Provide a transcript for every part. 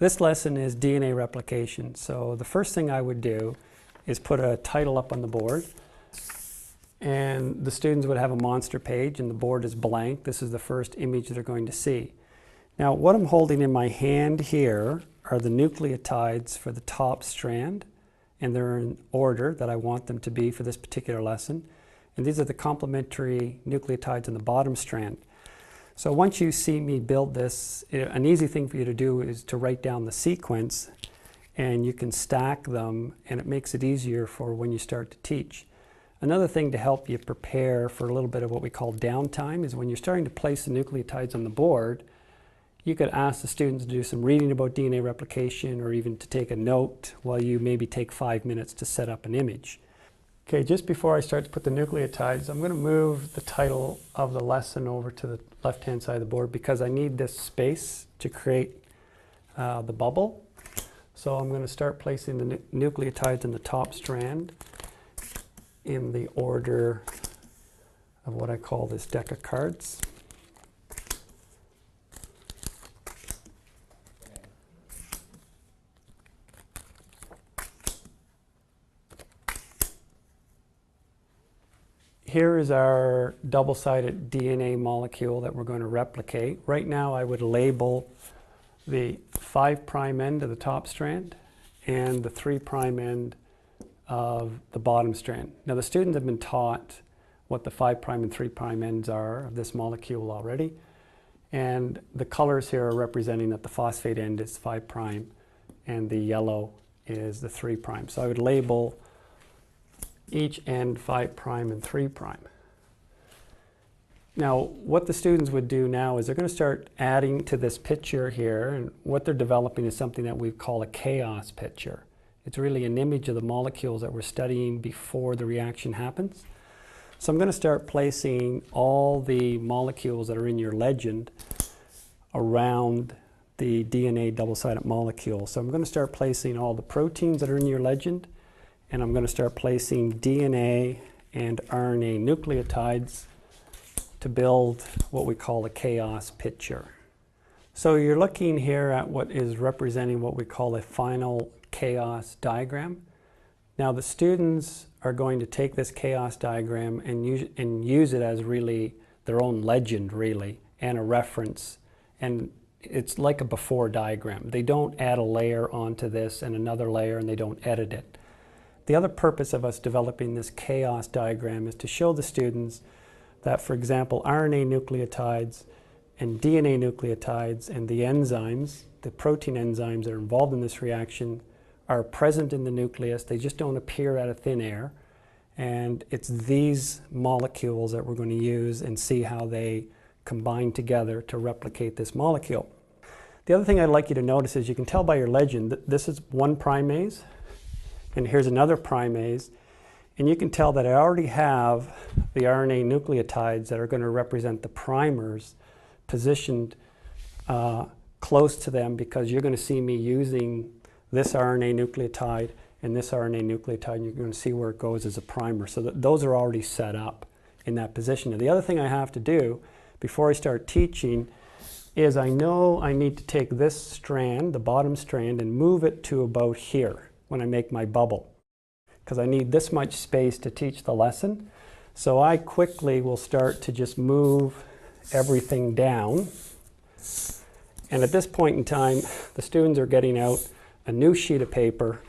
This lesson is DNA replication. So the first thing I would do is put a title up on the board, and the students would have a monster page and the board is blank. This is the first image they're going to see. Now what I'm holding in my hand here are the nucleotides for the top strand, and they're in order that I want them to be for this particular lesson. And these are the complementary nucleotides in the bottom strand. So once you see me build this, an easy thing for you to do is to write down the sequence, and you can stack them, and it makes it easier for when you start to teach. Another thing to help you prepare for a little bit of what we call downtime is when you're starting to place the nucleotides on the board, you could ask the students to do some reading about DNA replication, or even to take a note while you maybe take 5 minutes to set up an image. Okay, just before I start to put the nucleotides, I'm going to move the title of the lesson over to the left-hand side of the board because I need this space to create the bubble. So I'm going to start placing the nucleotides in the top strand in the order of what I call this deck of cards. Here is our double-sided DNA molecule that we're going to replicate. Right now I would label the 5' end of the top strand and the 3' end of the bottom strand. Now the students have been taught what the 5' and 3' ends are of this molecule already, and the colors here are representing that the phosphate end is 5' and the yellow is the 3'. So I would label each end 5' and 3'. Now what the students would do now is they're going to start adding to this picture here, and what they're developing is something that we call a chaos picture. It's really an image of the molecules that we're studying before the reaction happens. So I'm going to start placing all the molecules that are in your legend around the DNA double-sided molecule. So I'm going to start placing all the proteins that are in your legend, and I'm going to start placing DNA and RNA nucleotides to build what we call a chaos picture. So you're looking here at what is representing what we call a final chaos diagram. Now the students are going to take this chaos diagram and use it as really their own legend, really, and a reference. And it's like a before diagram. They don't add a layer onto this and another layer, and they don't edit it. The other purpose of us developing this chaos diagram is to show the students that, for example, RNA nucleotides and DNA nucleotides and the enzymes, the protein enzymes that are involved in this reaction, are present in the nucleus. They just don't appear out of thin air. And it's these molecules that we're going to use and see how they combine together to replicate this molecule. The other thing I'd like you to notice is you can tell by your legend that this is one primase, and here's another primase, and you can tell that I already have the RNA nucleotides that are going to represent the primers positioned close to them, because you're going to see me using this RNA nucleotide and this RNA nucleotide, and you're going to see where it goes as a primer. So those are already set up in that position. And the other thing I have to do before I start teaching is I know I need to take this strand, the bottom strand, and move it to about here when I make my bubble, because I need this much space to teach the lesson. So I quickly will start to just move everything down. And at this point in time, the students are getting out a new sheet of paper,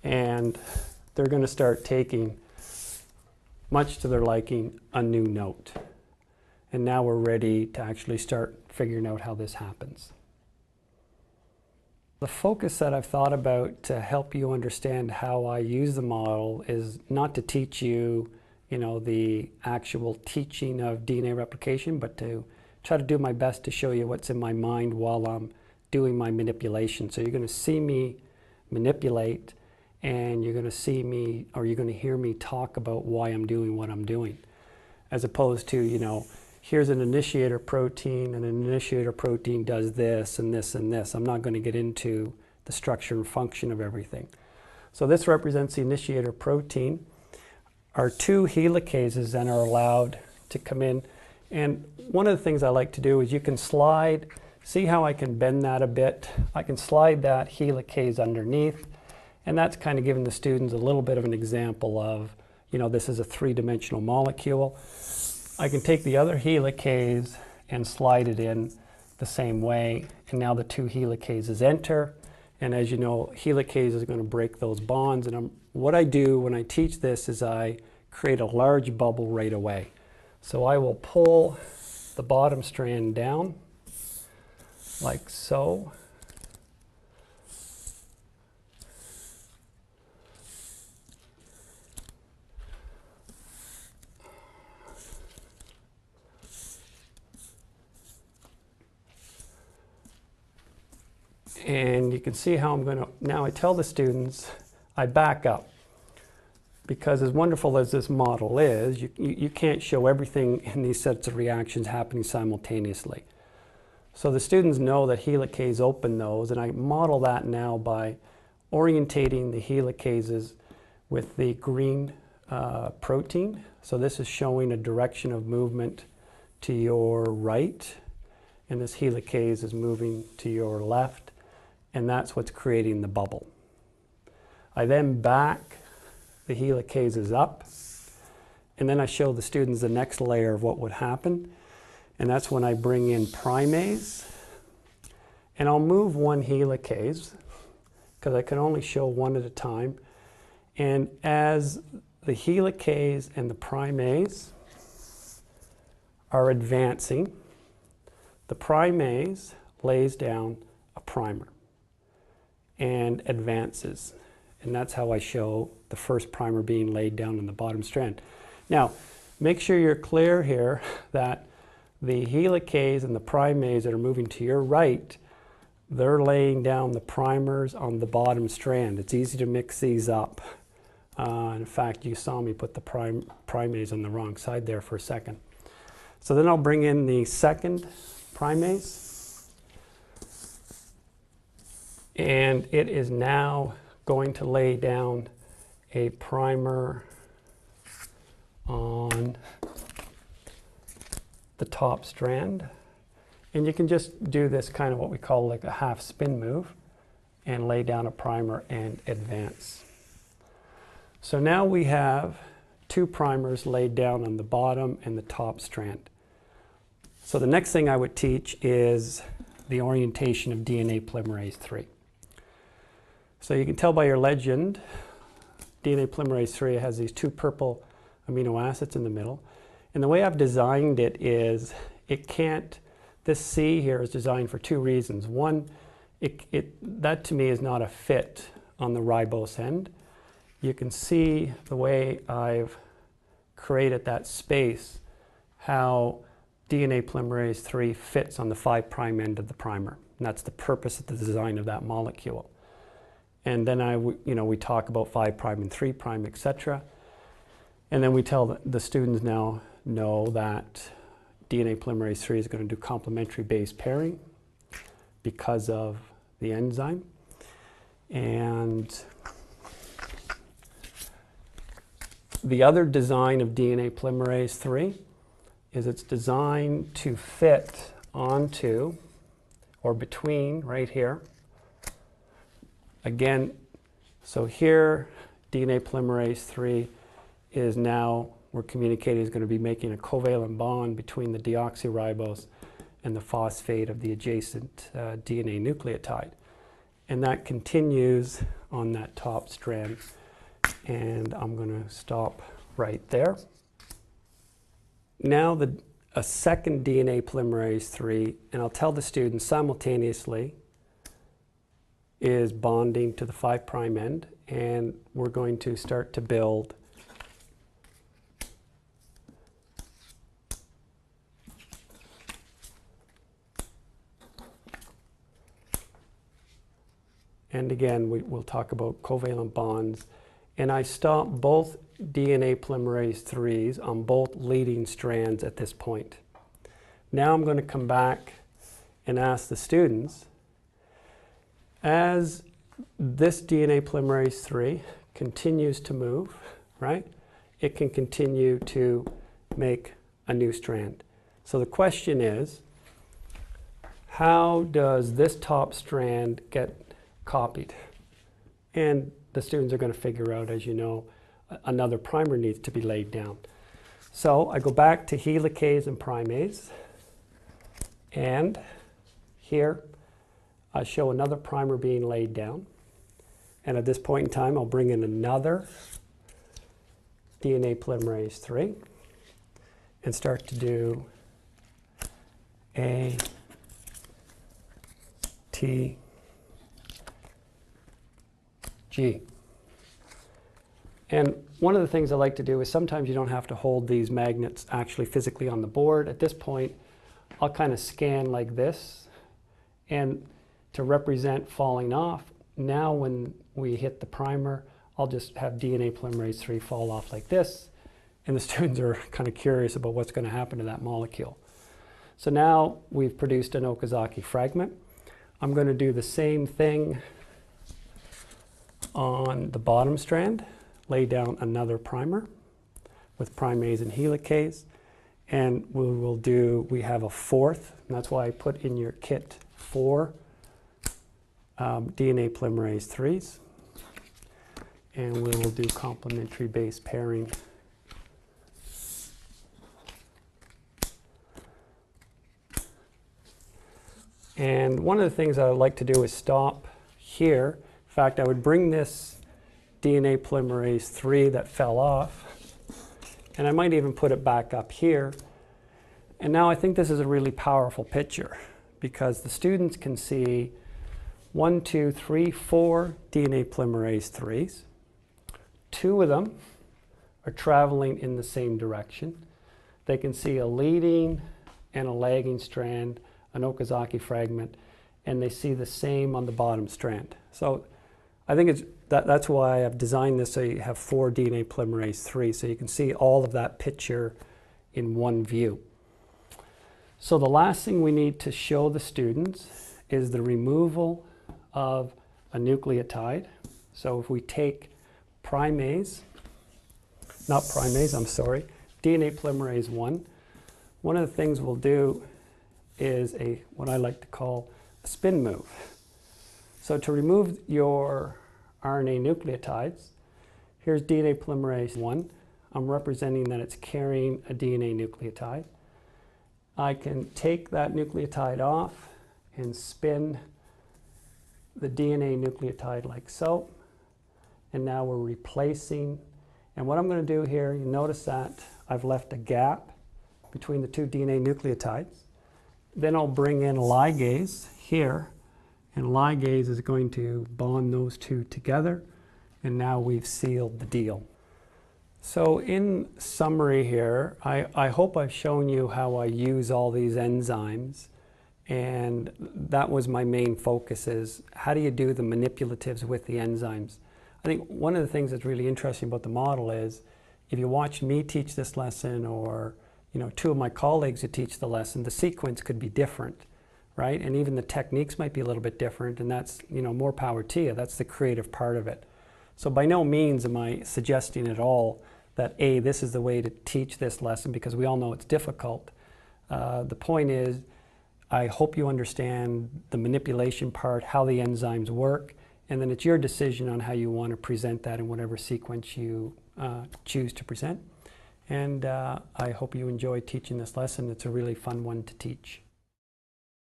and they're going to start taking, much to their liking, a new note. And now we're ready to actually start figuring out how this happens. The focus that I've thought about to help you understand how I use the model is not to teach you, the actual teaching of DNA replication, but to try to do my best to show you what's in my mind while I'm doing my manipulation. So you're going to see me manipulate, and you're going to see me, or you're going to hear me talk about why I'm doing what I'm doing, as opposed to, here's an initiator protein, and an initiator protein does this and this and this. I'm not going to get into the structure and function of everything. So this represents the initiator protein. Our 2 helicases then are allowed to come in. And one of the things I like to do is you can slide See how I can bend that a bit? I can slide that helicase underneath, and that's kind of giving the students a little bit of an example of, you know, this is a three-dimensional molecule. I can take the other helicase and slide it in the same way, and now the two helicases enter, and as you know, helicase is going to break those bonds, and what I do when I teach this is I create a large bubble right away. So I will pull the bottom strand down, like so. And you can see how I'm going to, now I tell the students, I back up. Because as wonderful as this model is, you can't show everything in these sets of reactions happening simultaneously. So the students know that helicase open those, and I model that now by orientating the helicases with the green protein. So this is showing a direction of movement to your right, and this helicase is moving to your left, and that's what's creating the bubble. I then back the helicases up, and then I show the students the next layer of what would happen, and that's when I bring in primase, and I'll move one helicase because I can only show one at a time, and as the helicase and the primase are advancing, the primase lays down a primer and advances. And that's how I show the first primer being laid down on the bottom strand. Now, make sure you're clear here that the helicase and the primase that are moving to your right, they're laying down the primers on the bottom strand. It's easy to mix these up. In fact, you saw me put the primase on the wrong side there for a second. So then I'll bring in the second primase, and it is now going to lay down a primer on the top strand. And you can just do this kind of what we call like a half spin move and lay down a primer and advance. So now we have two primers laid down on the bottom and the top strand. So the next thing I would teach is the orientation of DNA polymerase III. So you can tell by your legend, DNA polymerase III has these two purple amino acids in the middle. And the way I've designed it is it can't, this C here is designed for two reasons. One, that to me is not a fit on the ribose end. You can see the way I've created that space, how DNA polymerase III fits on the 5' end of the primer. And that's the purpose of the design of that molecule. And then we talk about 5' and 3', etc. And then we tell the students now know that DNA polymerase III is going to do complementary base pairing because of the enzyme. And the other design of DNA polymerase III is it's designed to fit onto or between right here. Again, so here DNA polymerase III is now, we're communicating, is going to be making a covalent bond between the deoxyribose and the phosphate of the adjacent DNA nucleotide. And that continues on that top strand. And I'm going to stop right there. Now a second DNA polymerase III, and I'll tell the students simultaneously, is bonding to the 5' end, and we're going to start to build and again we'll talk about covalent bonds, and I stop both DNA polymerase IIIs on both leading strands at this point. Now I'm going to come back and ask the students, as this DNA polymerase III continues to move, right, it can continue to make a new strand. So the question is, how does this top strand get copied? And the students are going to figure out, as you know, another primer needs to be laid down. So I go back to helicase and primase, and here I show another primer being laid down. And at this point in time, I'll bring in another DNA polymerase 3 and start to do A, T, G. And one of the things I like to do is sometimes you don't have to hold these magnets actually physically on the board. At this point, I'll kind of scan like this, and to represent falling off, now when we hit the primer, I'll just have DNA polymerase 3 fall off like this, and the students are kind of curious about what's going to happen to that molecule. So now we've produced an Okazaki fragment. I'm going to do the same thing on the bottom strand, lay down another primer with primase and helicase, and we have a fourth, and that's why I put in your kit 4 DNA polymerase 3s, and we will do complementary base pairing. And one of the things I would like to do is stop here. In fact, I would bring this DNA polymerase 3 that fell off, and I might even put it back up here. And now I think this is a really powerful picture because the students can see 1, 2, 3, 4 DNA polymerase 3s. 2 of them are traveling in the same direction. They can see a leading and a lagging strand, an Okazaki fragment, and they see the same on the bottom strand. So I think that's why I've designed this so you have 4 DNA polymerase 3, so you can see all of that picture in one view. So the last thing we need to show the students is the removal of a nucleotide. So if we take DNA polymerase 1, one of the things we'll do is what I like to call a spin move. So to remove your RNA nucleotides, here's DNA polymerase 1. I'm representing that it's carrying a DNA nucleotide. I can take that nucleotide off and spin the DNA nucleotide like so. And now we're replacing. And what I'm going to do here, you notice that I've left a gap between the 2 DNA nucleotides. Then I'll bring in ligase here, and ligase is going to bond those 2 together, and now we've sealed the deal. So in summary here, I hope I've shown you how I use all these enzymes, and that was my main focus, is how do you do the manipulatives with the enzymes. I think one of the things that's really interesting about the model is if you watch me teach this lesson, or 2 of my colleagues who teach the lesson, the sequence could be different, right? And even the techniques might be a little bit different, and that's, more power to you. That's the creative part of it. So by no means am I suggesting at all that, this is the way to teach this lesson, because we all know it's difficult. The point is, I hope you understand the manipulation part, how the enzymes work, and then it's your decision on how you want to present that in whatever sequence you choose to present. And I hope you enjoy teaching this lesson. It's a really fun one to teach.